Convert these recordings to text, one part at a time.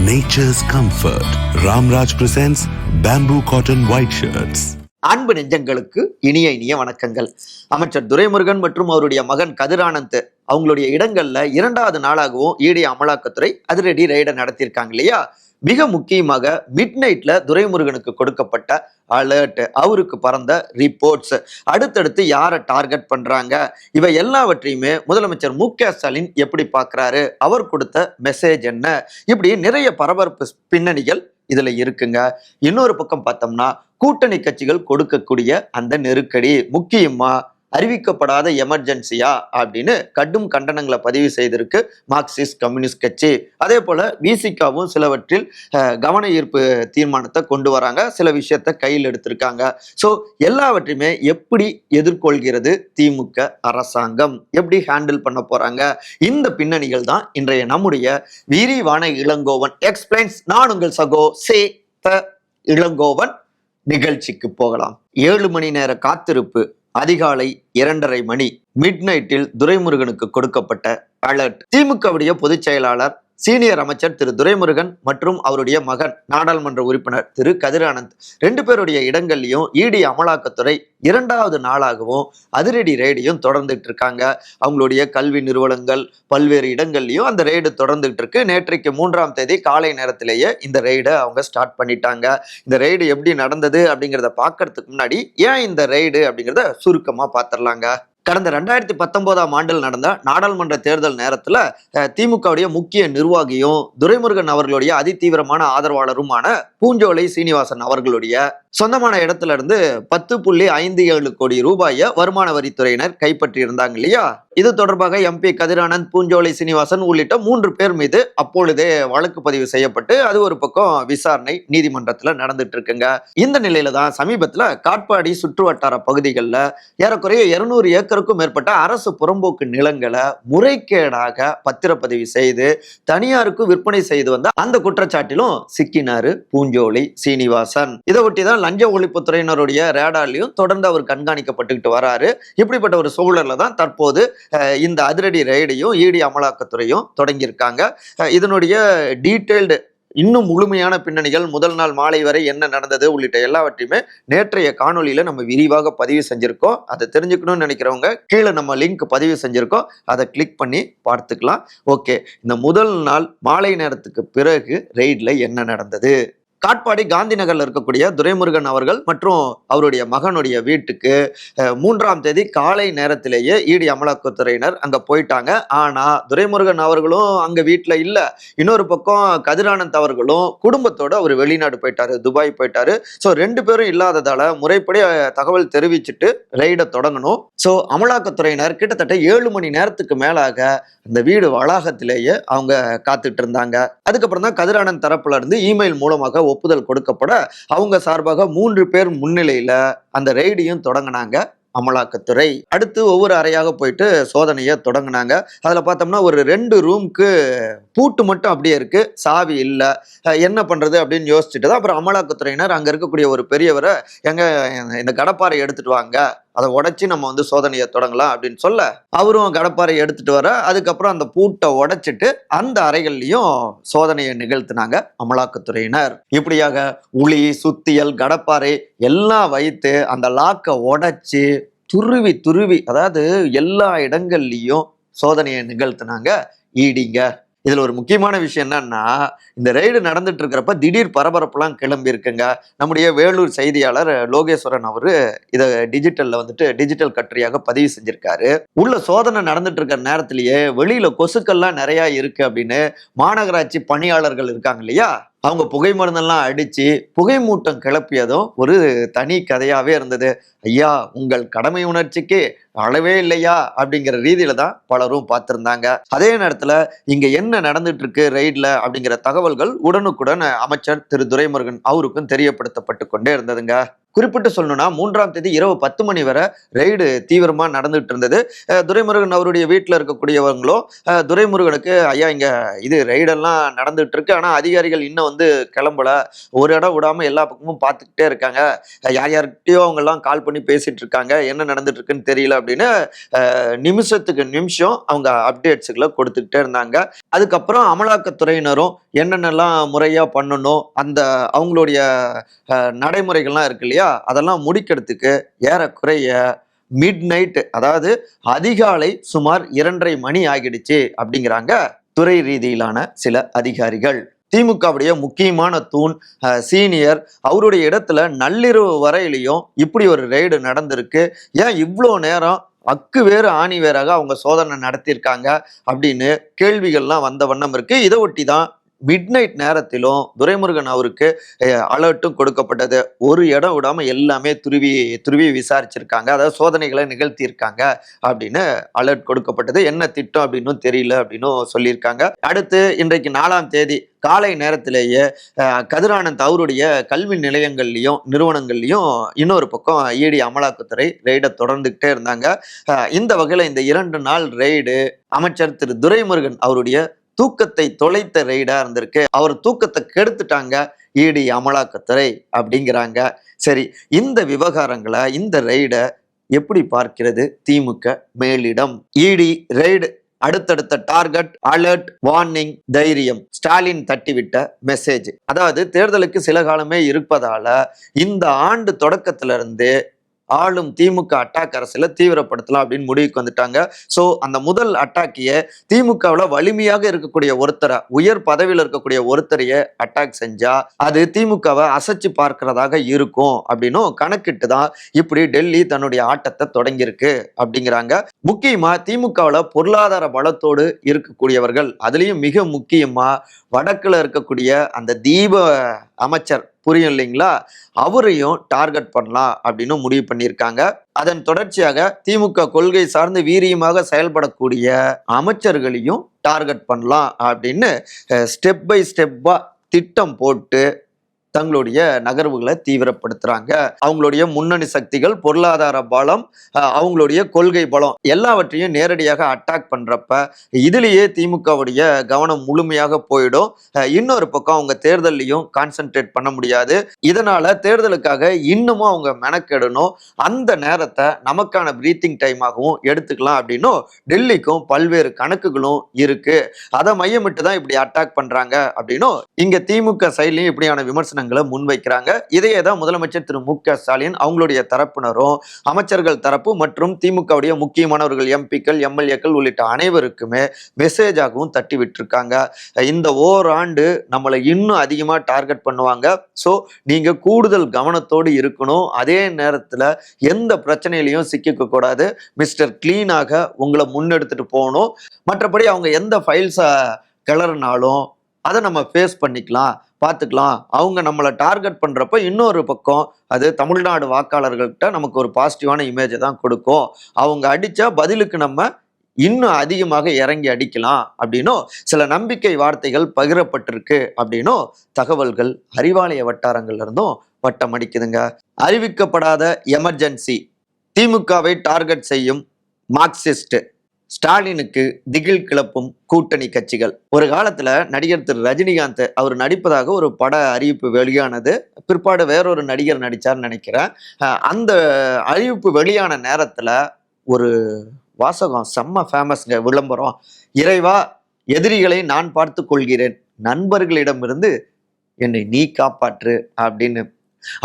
nature's comfort. Ramraj presents bamboo cotton white shirts. அன்பு நெஞ்சங்களுக்கு இனிய இனிய வணக்கங்கள். அமைச்சர் துரைமுருகன் மற்றும் அவருடைய மகன் கதிரானந்த் அவங்களுடைய இடங்கள்ல இரண்டாவது நாளாகவும் ஈடி அமலாக்கத்துறை அதிரடி ரெய்டை நடத்தியிருக்காங்க இல்லையா. மிக முக்கியமாக மிட் நைட்ல துரைமுருகனுக்கு கொடுக்கப்பட்ட அலர்ட், அவருக்கு பறந்த ரிப்போர்ட்ஸ், அடுத்தடுத்து யாரை டார்கெட் பண்றாங்க, இவை எல்லாவற்றையுமே முதலமைச்சர் மு.க.ஸ்டாலின் எப்படி பார்க்கிறாரு, அவர் கொடுத்த மெசேஜ் என்ன, இப்படி நிறைய பரபரப்பு பின்னணிகள் இதுல இருக்குங்க. இன்னொரு பக்கம் பார்த்தோம்னா கூட்டணி கட்சிகள் கொடுக்கக்கூடிய அந்த நெருக்கடி, முக்கியமா அறிவிக்கப்படாத எமர்ஜென்சியா அப்படின்னு கடும் கண்டனங்களை பதிவு செய்திருக்கு மார்க்சிஸ்ட் கம்யூனிஸ்ட் கட்சி. அதே போல விசிகாவும் சிலவற்றில் கவன ஈர்ப்பு தீர்மானத்தை கொண்டு வராங்க, சில விஷயத்த கையில் எடுத்திருக்காங்க. ஸோ எல்லாவற்றையுமே எப்படி எதிர்கொள்கிறது திமுக அரசாங்கம், எப்படி ஹேண்டில் பண்ண போறாங்க, இந்த பின்னணிகள் தான் இன்றைய நம்முடைய விரிவான இளங்கோவன் எக்ஸ்பிளைன்ஸ். நான் உங்கள் சகோ சே த இளங்கோவன். நிகழ்ச்சிக்கு போகலாம். 7 மணி நேர காத்திருப்பு, அதிகாலை 2:30 மணி, மிட் நைட்டில் துரைமுருகனுக்கு கொடுக்கப்பட்ட அலர்ட். திமுகவுடைய பொதுச் செயலாளர் சீனியர் அமைச்சர் திரு துரைமுருகன் மற்றும் அவருடைய மகன் நாடாளுமன்ற உறுப்பினர் திரு கதிரானந்த் 2 பேருடைய இடங்கள்லையும் ஈடி அமலாக்கத்துறை இரண்டாவது நாளாகவும் அதிரடி ரெய்டையும் தொடர்ந்துட்டு இருக்காங்க. அவங்களுடைய கல்வி நிறுவனங்கள் பல்வேறு இடங்கள்லையும் அந்த ரெய்டு தொடர்ந்துட்டு இருக்கு. நேற்றைக்கு 3ஆம் தேதி காலை நேரத்திலேயே இந்த ரெய்டை அவங்க ஸ்டார்ட் பண்ணிட்டாங்க. இந்த ரெய்டு எப்படி நடந்தது அப்படிங்கிறத பார்க்கறதுக்கு முன்னாடி ஏன் இந்த ரெய்டு அப்படிங்கிறத சுருக்கமா பார்த்துடலாங்க. கடந்த 2019ஆம் ஆண்டில் நடந்த நாடாளுமன்ற தேர்தல் நேரத்துல திமுகவுடைய முக்கிய நிர்வாகியும் துரைமுருகன் அவர்களுடைய அதிதீவிரமான ஆதரவாளருமான பூஞ்சோலை சீனிவாசன் அவர்களுடைய சொந்தமான இடத்துல இருந்து 10.57 கோடி ரூபாயை வருமான வரித்துறையினர் கைப்பற்றி இருந்தாங்க இல்லையா. இது தொடர்பாக எம்பி கதிரானந்த், பூஞ்சோலை சீனிவாசன் உள்ளிட்ட 3 பேர் மீது அப்பொழுதே வழக்கு பதிவு செய்யப்பட்டு அது ஒரு பக்கம் விசாரணை நீதிமன்றத்துல நடந்துட்டு இருக்குங்க. இந்த நிலையில தான் சமீபத்துல காட்பாடி சுற்று வட்டார பகுதிகளில் ஏறக்குறைய 200 ஏக்கருக்கும் மேற்பட்ட அரசு புறம்போக்கு நிலங்களை முறைகேடாக பத்திரப்பதிவு செய்து தனியாருக்கு விற்பனை செய்து வந்த அந்த குற்றச்சாட்டிலும் சிக்கினாரு பூஞ்சோலை சீனிவாசன். இதை ஒட்டிதான் லஞ்ச ஒழிப்புத்துறையினருடைய ரேடார்லையும் தொடர்ந்து அவர் கண்காணிக்கப்பட்டுக்கிட்டு வராரு. இப்படிப்பட்ட ஒரு சூழல்ல தான் தற்போது இந்த அதிரடி ரெய்டையும் ஈடி அமலாக்கத்துறையும் தொடங்கியிருக்காங்க. இதனுடைய டீடைல்டு இன்னும் முழுமையான பின்னணிகள், முதல் நாள் மாலை வரை என்ன நடந்தது உள்ளிட்ட எல்லாவற்றையுமே நேற்றைய காணொலியில நம்ம விரிவாக பதிவு செஞ்சிருக்கோம். அதை தெரிஞ்சுக்கணும்னு நினைக்கிறவங்க கீழே நம்ம லிங்க் பதிவு செஞ்சிருக்கோம், அதை கிளிக் பண்ணி பார்த்துக்கலாம். ஓகே, இந்த முதல் நாள் மாலை நேரத்துக்கு பிறகு ரெய்ட்ல என்ன நடந்தது. காட்பாடி காந்தி நகர்ல இருக்கக்கூடிய துரைமுருகன் அவர்கள் மற்றும் அவருடைய மகனுடைய வீட்டுக்கு 3ஆம் தேதி காலை நேரத்திலேயே ஈடி அமலாக்கத்துறையினர் அங்க போயிட்டாங்க. ஆனா துரைமுருகன் அவர்களும் அங்க வீட்டுல இல்ல. இன்னொரு பக்கம் கதிரானந்த் அவர்களும் குடும்பத்தோட அவர் வெளிநாடு போயிட்டாரு, துபாய் போயிட்டாரு. ஸோ 2 பேரும் இல்லாததால முறைப்படி தகவல் தெரிவிச்சுட்டு ரெய்டை தொடங்கணும். ஸோ அமலாக்கத்துறையினர் கிட்டத்தட்ட 7 மணி நேரத்துக்கு மேலாக அந்த வீடு வளாகத்திலேயே அவங்க காத்துட்டு இருந்தாங்க. அதுக்கப்புறம் தான் கதிரானந்த் தரப்புல இருந்து இமெயில் மூலமாக ஒப்புதல் கொடுக்கப்பட அவங்க சார்பாக 3 பேர் முன்னிலையில அந்த ரெய்டையும் தொடங்கினாங்க அமலாக்கத்துறை. அடுத்து ஒவ்வொரு அறையாக போயிட்டு சோதனையை தொடங்கினாங்க. அதுல பார்த்தோம்னா ஒரு 2 ரூமுக்கு பூட்டு மட்டும் அப்படியே இருக்கு, சாவி இல்லை. என்ன பண்றது அப்படின்னு யோசிச்சுட்டு தான் அப்புறம் அமலாக்கத்துறையினர் அங்க இருக்கக்கூடிய ஒரு பெரியவரை, எங்க இந்த கடப்பாறை எடுத்துட்டு வாங்க, அதை உடைச்சி நம்ம சோதனையை தொடங்கலாம் அப்படின்னு சொல்ல அவரும் கடப்பாறை எடுத்துட்டு வர, அதுக்கப்புறம் அந்த பூட்டை உடைச்சிட்டு அந்த அறைகள்லையும் சோதனையை நிகழ்த்தினாங்க அமலாக்கத்துறையினர். இப்படியாக உளி, சுத்தியல், கடப்பாறை எல்லாம் வைத்து அந்த லாக்கை உடைச்சி துருவி அதாவது எல்லா இடங்கள்லையும் சோதனையை நிகழ்த்தினாங்க ஈடிங்க. இதுல ஒரு முக்கியமான விஷயம் என்னன்னா, இந்த ரெய்டு நடந்துட்டு இருக்கிறப்ப திடீர் பரபரப்புலாம் கிளம்பி இருக்குங்க. நம்முடைய வேலூர் செய்தியாளர் லோகேஸ்வரன் அவரு இதை டிஜிட்டல்ல டிஜிட்டல் கட்டுரையாக பதிவு செஞ்சிருக்காரு. உள்ள சோதனை நடந்துட்டு இருக்கிற நேரத்திலேயே வெளியில கொசுக்கள்லாம் நிறைய இருக்கு அப்படின்னு மாநகராட்சி பணியாளர்கள் இருக்காங்க இல்லையா, அவங்க புகை மருந்தெல்லாம் அடிச்சு புகை மூட்டம் கிளப்பியதும் ஒரு தனி கதையாவே இருந்தது. ஐயா, உங்கள் கடமை உணர்ச்சிக்கு அளவே இல்லையா அப்படிங்கிற ரீதியில தான் பலரும் பார்த்திருந்தாங்க. அதே நேரத்துல இங்க என்ன நடந்துட்டு இருக்கு ரெய்ட்ல அப்படிங்கிற தகவல்கள் உடனுக்குடன் அமைச்சர் திரு துரைமுருகன் அவருக்கும் தெரியப்படுத்தப்பட்டு கொண்டே இருந்ததுங்க. குறிப்பிட்டு சொல்லணும்னா 3ஆம் தேதி இரவு 10 மணி வரை ரெய்டு தீவிரமா நடந்துட்டு இருந்தது. துரைமுருகன் அவருடைய வீட்டில் இருக்கக்கூடியவங்களும் துரைமுருகனுக்கு ஐயா இங்க இது ரெய்டெல்லாம் நடந்துட்டு இருக்கு, ஆனா அதிகாரிகள் இன்னும் வந்து கிளம்பல, ஒரு இடம் விடாம எல்லா பக்கமும் பார்த்துக்கிட்டே இருக்காங்க, யார் யார்கிட்டயோ அவங்க எல்லாம் கால் பண்ணி பேசிட்டு இருக்காங்க, என்ன நடந்துட்டு இருக்குன்னு தெரியல அப்படின்னு நிமிஷத்துக்கு நிமிஷம் அவங்க அப்டேட்ஸுகளை கொடுத்துக்கிட்டே இருந்தாங்க. அதுக்கப்புறம் அமலாக்கத்துறையினரும் என்னென்னலாம் முறையா பண்ணணும், அந்த அவங்களுடைய நடைமுறைகள்லாம் இருக்கு இல்லையா, அதெல்லாம் முடிக்கிறதுக்கு ஏறக்குறைய மிட் நைட், அதாவது அதிகாலை சுமார் 2:30 மணி ஆகிடுச்சு அப்படிங்கிறாங்க துறை ரீதியிலான சில அதிகாரிகள். திமுகவுடைய முக்கியமான தூண், சீனியர், அவருடைய இடத்துல நள்ளிரவு வரையிலையும் இப்படி ஒரு ரெய்டு நடந்திருக்கு, ஏன் இவ்வளோ நேரம் அக்கு வேறு ஆணி வேறாக அவங்க சோதனை நடத்தியிருக்காங்க அப்படின்னு கேள்விகள்லாம் வந்த வண்ணம் இருக்கு. இதை ஒட்டி தான் மிட் நைட் நேரத்திலும் துரைமுருகன் அவருக்கு அலர்ட்டும் கொடுக்கப்பட்டது. ஒரு இடம் விடாம எல்லாமே துருவி துருவி விசாரிச்சிருக்காங்க, அதாவது சோதனைகளை நிகழ்த்தியிருக்காங்க அப்படின்னு அலர்ட் கொடுக்கப்பட்டது. என்ன திட்டம் அப்படின்னு தெரியல அப்படின்னு சொல்லியிருக்காங்க. அடுத்து இன்றைக்கு 4ஆம் தேதி காலை நேரத்திலேயே கதிரானந்த் அவருடைய கல்வி நிலையங்கள்லையும் நிறுவனங்கள்லையும் இன்னொரு பக்கம் இடி அமலாக்கத்துறை ரெய்டை தொடர்ந்துகிட்டே இருந்தாங்க. இந்த வகையில இந்த 2 நாள் ரெய்டு அமைச்சர் திரு துரைமுருகன் அவருடைய தூக்கத்தை தொலைத்த ரெய்டா இருந்திருக்கு. அவர் தூக்கத்தை கெடுத்துட்டாங்க இடி அமலாக்கத்துறை அப்படிங்கிறாங்க. சரி, இந்த விவகாரங்களை, இந்த ரெய்டை எப்படி பார்க்கிறது திமுக மேலிடம்? இடி ரெய்டு, அடுத்தடுத்த டார்கெட், அலர்ட், வார்னிங், தைரியம், ஸ்டாலின் தட்டிவிட்ட மெசேஜ். அதாவது தேர்தலுக்கு சில காலமே இருப்பதால இந்த ஆண்டு தொடக்கத்துல இருந்து ஆளும் திமுக அட்டாக் அரசியல தீவிரப்படுத்தலாம் அப்படின்னு முடிவுக்கு வந்துட்டாங்க. ஸோ அந்த முதல் அட்டாக்கிய திமுகவில் வலிமையாக இருக்கக்கூடிய ஒருத்தரை, உயர் பதவியில் இருக்கக்கூடிய ஒருத்தரையே அட்டாக் செஞ்சா அது திமுகவை அசைச்சு பார்க்கிறதாக இருக்கும் அப்படின்னும் கணக்கிட்டு தான் இப்படி டெல்லி தன்னுடைய ஆட்டத்தை தொடங்கியிருக்கு அப்படிங்கிறாங்க. முக்கியமா திமுகவில் பொருளாதார பலத்தோடு இருக்கக்கூடியவர்கள், அதுலயும் மிக முக்கியமா வடக்குல இருக்கக்கூடிய அந்த தீப அமைச்சர், புரியும் இல்லைங்களா, அவரையும் டார்கெட் பண்ணலாம் அப்படின்னு முடிவு பண்ணியிருக்காங்க. அதன் தொடர்ச்சியாக திமுக கொள்கை சார்ந்து வீரியமாக செயல்படக்கூடிய அமைச்சர்களையும் டார்கெட் பண்ணலாம் அப்படின்னு ஸ்டெப் பை ஸ்டெப்பா திட்டம் போட்டு தங்களுடைய நகர்வுகளை தீவிரப்படுத்துறாங்க. அவங்களுடைய முன்னணி சக்திகள், பொருளாதார பலம், அவங்களுடைய கொள்கை பலம் எல்லாவற்றையும் நேரடியாக அட்டாக் பண்றப்ப இதுலயே திமுகவுடைய கவனம் முழுமையாக போயிடும். இன்னொரு பக்கம் அவங்க தேர்தலையும் கான்சென்ட்ரேட் பண்ண முடியாது. இதனால தேர்தலுக்காக இன்னமும் அவங்க மெனக்கெடணும். அந்த நேரத்தை நமக்கான பிரீத்திங் டைமாகவும் எடுத்துக்கலாம் அப்படின்னும் டெல்லிக்கும் பல்வேறு கணக்குகளும் இருக்கு. அதை மையமிட்டு தான் இப்படி அட்டாக் பண்றாங்க அப்படின்னும் இங்க திமுக சைட்லயும் இப்படியான விமர்சனங்கள் முன்வைக்கிறாங்க. இதையே தான் முதலமைச்சர் திரு மு.க. ஸ்டாலின் அவங்களுடைய தரப்பினரும், அமைச்சர்கள் தரப்பு மற்றும் திமுகவுடைய முக்கியமானவர்கள், எம்பிக்கள், எம்எல்ஏக்கள் உள்ளிட்ட அனைவருக்குமே மெசேஜாகவும் தட்டி விட்டுருக்காங்க. இந்த ஓராண்டு நம்மளை இன்னும் அதிகமா டார்கெட் பண்ணுவாங்க. ஸோ நீங்க கூடுதல் கவனத்தோடு இருக்கணும். அதே நேரத்துல எந்த பிரச்சனையிலையும் சிக்கிக்க கூடாது. மிஸ்டர் கிளீனாக உங்களை முன்னெடுத்துட்டு போகணும். மற்றபடி அவங்க எந்த ஃபைல்ஸை கிளறினாலும் அதை நம்ம ஃபேஸ் பண்ணிக்கலாம், பார்த்துக்கலாம். அவங்க நம்மளை டார்கெட் பண்ணுறப்ப இன்னொரு பக்கம் அது தமிழ்நாடு வாக்காளர்கள்கிட்ட நமக்கு ஒரு பாசிட்டிவான இமேஜை தான் கொடுக்கும். அவங்க அடித்தா பதிலுக்கு நம்ம இன்னும் அதிகமாக இறங்கி அடிக்கலாம் அப்படின்னும் சில நம்பிக்கை வார்த்தைகள் பகிரப்பட்டிருக்கு அப்படின்னும் தகவல்கள் அறிவாலய வட்டாரங்கள்ல இருந்தும் வட்டம் அடிக்குதுங்க. அறிவிக்கப்படாத எமர்ஜென்சி, திமுகவை டார்கெட் செய்யும் மார்க்சிஸ்ட், ஸ்டாலினுக்கு திகில் கிளப்பும் கூட்டணி கட்சிகள். ஒரு காலத்துல நடிகர் திரு ரஜினிகாந்த் அவர் நடிப்பதாக ஒரு பட அறிவிப்பு வெளியானது. பிற்பாடு வேறொரு நடிகர் நடிச்சார்னு நினைக்கிறேன். அந்த அறிவிப்பு வெளியான நேரத்துல ஒரு வாசகம் செம்ம ஃபேமஸ்ங்க, விளம்பரம். இறைவா, எதிரிகளை நான் பார்த்து கொள்கிறேன், நண்பர்களிடமிருந்து என்னை நீ காப்பாற்று அப்படின்னு.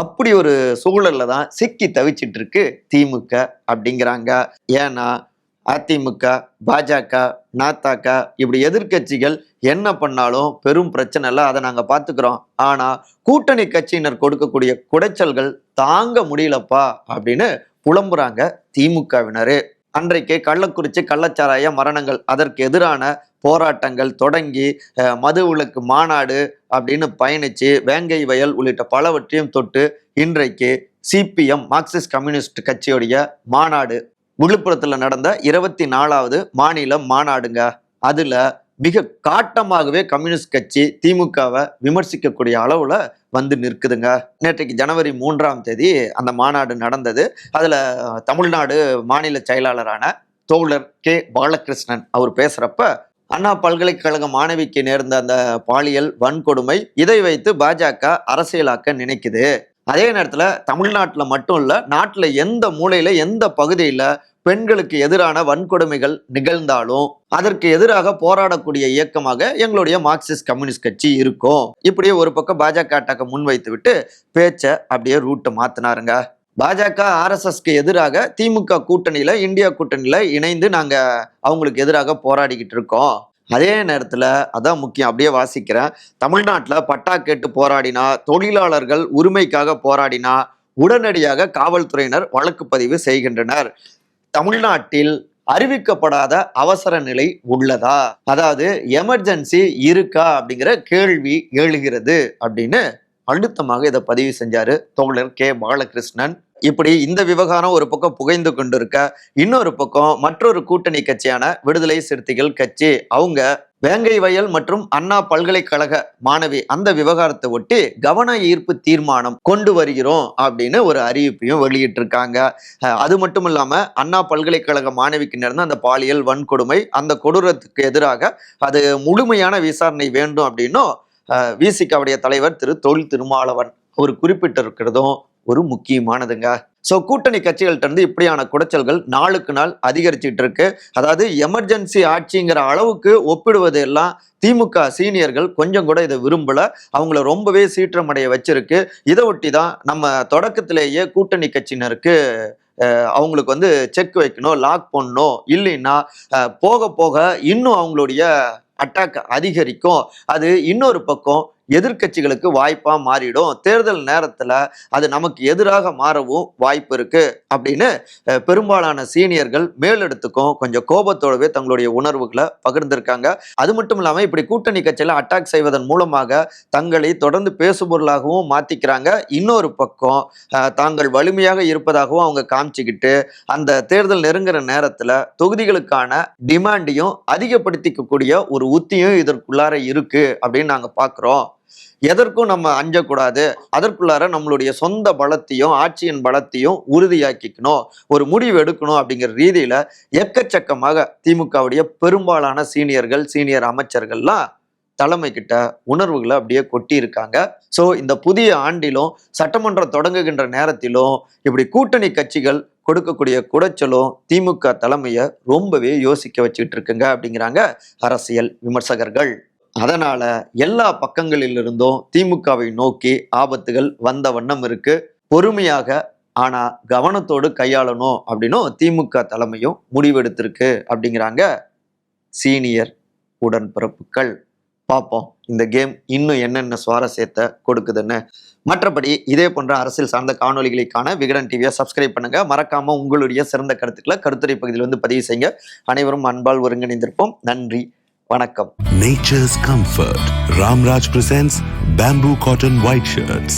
அப்படி ஒரு சூழல்ல தான் சிக்கி தவிச்சிட்டு இருக்கு திமுக அப்படிங்கிறாங்க. ஏன்னா அதிமுக, பாஜக, நாத்தாக்க இப்படி எதிர்கட்சிகள் என்ன பண்ணாலும் பெரும் பிரச்சனை இல்லை, அதை நாங்கள் பார்த்துக்கிறோம். ஆனால் கூட்டணி கட்சியினர் கொடுக்கக்கூடிய குடைச்சல்கள் தாங்க முடியலப்பா அப்படின்னு புலம்புறாங்க திமுகவினரு. அன்றைக்கு கள்ளக்குறிச்சி கள்ளச்சாராய மரணங்கள், அதற்கு எதிரான போராட்டங்கள் தொடங்கி மதுவிலக்கு மாநாடு அப்படின்னு பயணிச்சு வேங்கை வயல் உள்ளிட்ட பலவற்றையும் தொட்டு இன்றைக்கு சிபிஎம் மார்க்சிஸ்ட் கம்யூனிஸ்ட் கட்சியுடைய மாநாடு விழுப்புரத்துல நடந்த 24வது மாநில மாநாடுங்க. அதுல மிக காட்டமாகவே கம்யூனிஸ்ட் கட்சி திமுகவை விமர்சிக்கக்கூடிய அளவுல வந்து நிற்குதுங்க. நேற்றைக்கு ஜனவரி 3ஆம் தேதி அந்த மாநாடு நடந்தது. அதுல தமிழ்நாடு மாநில செயலாளரான தோழர் கே பாலகிருஷ்ணன் அவர் பேசுறப்ப, அண்ணா பல்கலைக்கழக மாணவிக்கு நேர்ந்த அந்த பாலியல் வன்கொடுமை, இதை வைத்து பாஜக அரசியலாக்க நினைக்குது. அதே நேரத்துல தமிழ்நாட்டுல மட்டும் இல்ல, நாட்டுல எந்த மூலையில எந்த பகுதியில பெண்களுக்கு எதிரான வன்கொடுமைகள் நிகழ்ந்தாலும் அதற்கு எதிராக போராடக்கூடிய இயக்கமாக எங்களுடைய மார்க்சிஸ்ட் கம்யூனிஸ்ட் கட்சி இருக்கும். இப்படியே ஒரு பக்கம் பாஜக அட்டாக்க முன்வைத்து விட்டு பேச்சை அப்படியே ரூட்டை மாத்தினாருங்க. பாஜக ஆர்எஸ்எஸ்க்கு எதிராக திமுக கூட்டணியில, இந்தியா கூட்டணியில இணைந்து நாங்க அவங்களுக்கு எதிராக போராடிக்கிட்டு இருக்கோம். அதே நேரத்துல அதான் முக்கியம், அப்படியே வாசிக்கிறேன். தமிழ்நாட்டுல பட்டா கேட்டு போராடினா, தொழிலாளர்கள் உரிமைக்காக போராடினா உடனடியாக காவல்துறையினர் வழக்கு பதிவு செய்கின்றனர். தமிழ்நாட்டில் அறிவிக்கப்படாத அவசர நிலை உள்ளதா, அதாவது எமர்ஜென்சி இருக்கா அப்படிங்கிற கேள்வி எழுகிறது அப்படின்னு அழுத்தமாக இதை பதிவு செஞ்சாரு தோழர் கே பாலகிருஷ்ணன். இப்படி இந்த விவகாரம் ஒரு பக்கம் புகைந்து கொண்டிருக்க, இன்னொரு பக்கம் மற்றொரு கூட்டணி கட்சியான விடுதலை சிறுத்தைகள் கட்சி அவங்க வேங்கை வயல் மற்றும் அண்ணா பல்கலைக்கழக மாணவி அந்த விவகாரத்தை ஒட்டி கவன ஈர்ப்பு தீர்மானம் கொண்டு வருகிறோம் அப்படின்னு ஒரு அறிவிப்பையும் வெளியிட்டு இருக்காங்க. அது மட்டும் இல்லாம அண்ணா பல்கலைக்கழக மாணவிக்கு நடந்த அந்த பாலியல் வன்கொடுமை, அந்த கொடூரத்துக்கு எதிராக அது முழுமையான விசாரணை வேண்டும் அப்படின்னும் விசிகாவுடைய தலைவர் திரு தொல் திருமாவளவன் அவர் குறிப்பிட்டிருக்கிறதும் ஒரு முக்கியமானதுங்க. ஸோ கூட்டணி கட்சிகள்கிட்ட இருந்து இப்படியான குடைச்சல்கள் நாளுக்கு நாள் அதிகரிச்சுட்டு இருக்கு. அதாவது எமர்ஜென்சி ஆட்சிங்கிற அளவுக்கு ஒப்பிடுவது எல்லாம் திமுக சீனியர்கள் கொஞ்சம் கூட இதை விரும்பல, அவங்கள ரொம்பவே சீற்றமடைய வச்சிருக்கு. இதை ஒட்டி தான் நம்ம தொடக்கத்திலேயே கூட்டணி கட்சியினருக்கு அவங்களுக்கு வந்து செக் வைக்கணும், லாக் பண்ணணும், இல்லைன்னா போக போக இன்னும் அவங்களுடைய அட்டாக் அதிகரிக்கும். அது இன்னொரு பக்கம் எதிர்கட்சிகளுக்கு வாய்ப்பா மாறிடும். தேர்தல் நேரத்துல அது நமக்கு எதிராக மாறவும் வாய்ப்பு இருக்கு அப்படின்னு பெரும்பாலான சீனியர்கள் மேலெடுத்துக்கும் கொஞ்சம் கோபத்தோடவே தங்களுடைய உணர்வுகளை பகிர்ந்திருக்காங்க. அது மட்டும் இல்லாம இப்படி கூட்டணி கட்சியில அட்டாக் செய்வதன் மூலமாக தங்களை தொடர்ந்து பேசுபொருளாகவும் மாத்திக்கிறாங்க. இன்னொரு பக்கம் தாங்கள் வலிமையாக இருப்பதாகவும் அவங்க காமிச்சுக்கிட்டு அந்த தேர்தல் நெருங்குற நேரத்துல தொகுதிகளுக்கான டிமாண்டையும் அதிகப்படுத்திக்கக்கூடிய ஒரு உத்தியும் இதற்குள்ளார இருக்கு அப்படின்னு நாங்க பாக்குறோம். எதற்கும் நம்ம அஞ்சக்கூடாது, அதற்குள்ளார நம்மளுடைய சொந்த பலத்தையும் ஆட்சியின் பலத்தையும் உறுதியாக்கிக்கணும், ஒரு முடிவு எடுக்கணும் அப்படிங்கிற ரீதியில எக்கச்சக்கமாக திமுகவுடைய பெரும்பாலான சீனியர் அமைச்சர்கள்லாம் தலைமை கிட்ட உணர்வுகளை அப்படியே கொட்டி இருக்காங்க. ஸோ இந்த புதிய ஆண்டிலும் சட்டமன்றம் தொடங்குகின்ற நேரத்திலும் இப்படி கூட்டணி கட்சிகள் கொடுக்கக்கூடிய குடைச்சலும் திமுக தலைமையை ரொம்பவே யோசிக்க வச்சுட்டு இருக்குங்க அப்படிங்கிறாங்க அரசியல் விமர்சகர்கள். அதனால எல்லா பக்கங்களிலிருந்தும் திமுகவை நோக்கி ஆபத்துகள் வந்த வண்ணம் இருக்கு. பொறுமையாக ஆனா கவனத்தோடு கையாளணும் அப்படின்னும் திமுக தலைமையும் முடிவெடுத்திருக்கு அப்படிங்கிறாங்க சீனியர் உடன்பிறப்புகள். பார்ப்போம் இந்த கேம் இன்னும் என்னென்ன சுவாரஸ்யத்தை கொடுக்குதுன்னு. மற்றபடி இதே போன்ற அரசியல் சார்ந்த காணொலிகளுக்கான விகடன் டிவியை சப்ஸ்கிரைப் பண்ணுங்க. மறக்காம உங்களுடைய சிறந்த கருத்துக்களை கருத்துரை பகுதியில் வந்து பதிவு செய்யுங்க. அனைவரும் அன்பால் ஒருங்கிணைந்திருப்போம். நன்றி, வணக்கம். Nature's comfort. Ramraj presents bamboo cotton white shirts.